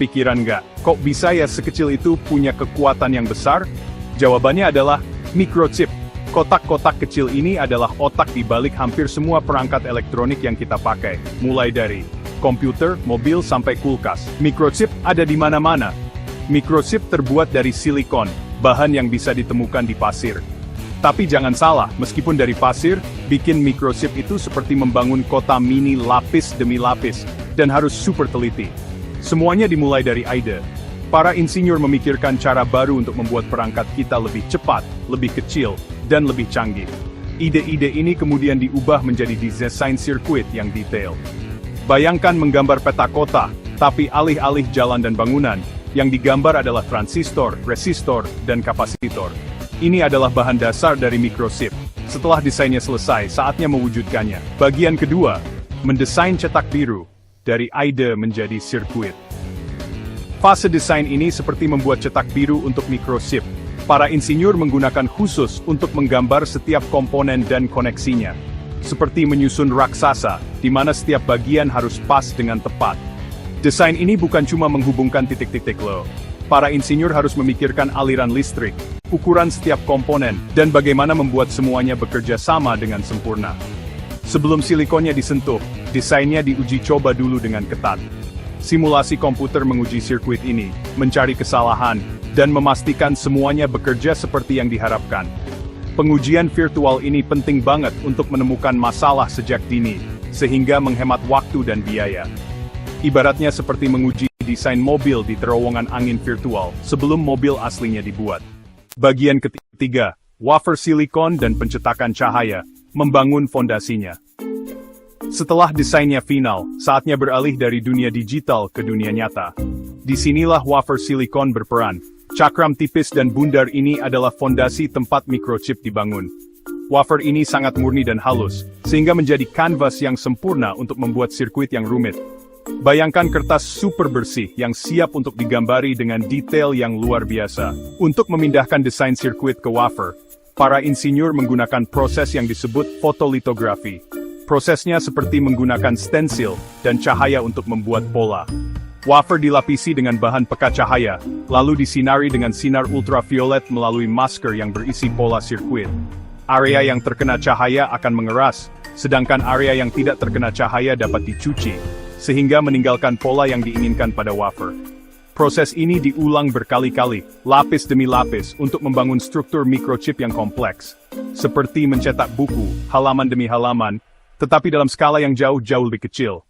Kepikiran nggak, kok bisa ya sekecil itu punya kekuatan yang besar? Jawabannya adalah microchip. Kotak-kotak kecil ini adalah otak di balik hampir semua perangkat elektronik yang kita pakai, mulai dari komputer, mobil, sampai kulkas. Microchip ada di mana-mana. Microchip terbuat dari silikon, bahan yang bisa ditemukan di pasir. Tapi jangan salah, meskipun dari pasir, bikin microchip itu seperti membangun kota mini lapis demi lapis, dan harus super teliti. Semuanya dimulai dari ide. Para insinyur memikirkan cara baru untuk membuat perangkat kita lebih cepat, lebih kecil, dan lebih canggih. Ide-ide ini kemudian diubah menjadi desain sirkuit yang detail. Bayangkan menggambar peta kota, tapi alih-alih jalan dan bangunan, yang digambar adalah transistor, resistor, dan kapasitor. Ini adalah bahan dasar dari microchip. Setelah desainnya selesai, saatnya mewujudkannya. Bagian kedua, mendesain cetak biru. Dari ide menjadi sirkuit. Fase desain ini seperti membuat cetak biru untuk microchip. Para insinyur menggunakan khusus untuk menggambar setiap komponen dan koneksinya. Seperti menyusun raksasa, di mana setiap bagian harus pas dengan tepat. Desain ini bukan cuma menghubungkan titik-titik loh. Para insinyur harus memikirkan aliran listrik, ukuran setiap komponen, dan bagaimana membuat semuanya bekerja sama dengan sempurna. Sebelum silikonnya disentuh, desainnya diuji coba dulu dengan ketat. Simulasi komputer menguji sirkuit ini, mencari kesalahan, dan memastikan semuanya bekerja seperti yang diharapkan. Pengujian virtual ini penting banget untuk menemukan masalah sejak dini, sehingga menghemat waktu dan biaya. Ibaratnya seperti menguji desain mobil di terowongan angin virtual sebelum mobil aslinya dibuat. Bagian ketiga, wafer silikon dan pencetakan cahaya, membangun fondasinya. Setelah desainnya final, saatnya beralih dari dunia digital ke dunia nyata. Disinilah wafer silikon berperan. Cakram tipis dan bundar ini adalah fondasi tempat microchip dibangun. Wafer ini sangat murni dan halus, sehingga menjadi kanvas yang sempurna untuk membuat sirkuit yang rumit. Bayangkan kertas super bersih yang siap untuk digambari dengan detail yang luar biasa. Untuk memindahkan desain sirkuit ke wafer, para insinyur menggunakan proses yang disebut fotolitografi. Prosesnya seperti menggunakan stensil dan cahaya untuk membuat pola. Wafer dilapisi dengan bahan pekat cahaya, lalu disinari dengan sinar ultraviolet melalui masker yang berisi pola sirkuit. Area yang terkena cahaya akan mengeras, sedangkan area yang tidak terkena cahaya dapat dicuci, sehingga meninggalkan pola yang diinginkan pada wafer. Proses ini diulang berkali-kali, lapis demi lapis, untuk membangun struktur microchip yang kompleks. Seperti mencetak buku, halaman demi halaman, tetapi dalam skala yang jauh-jauh lebih kecil.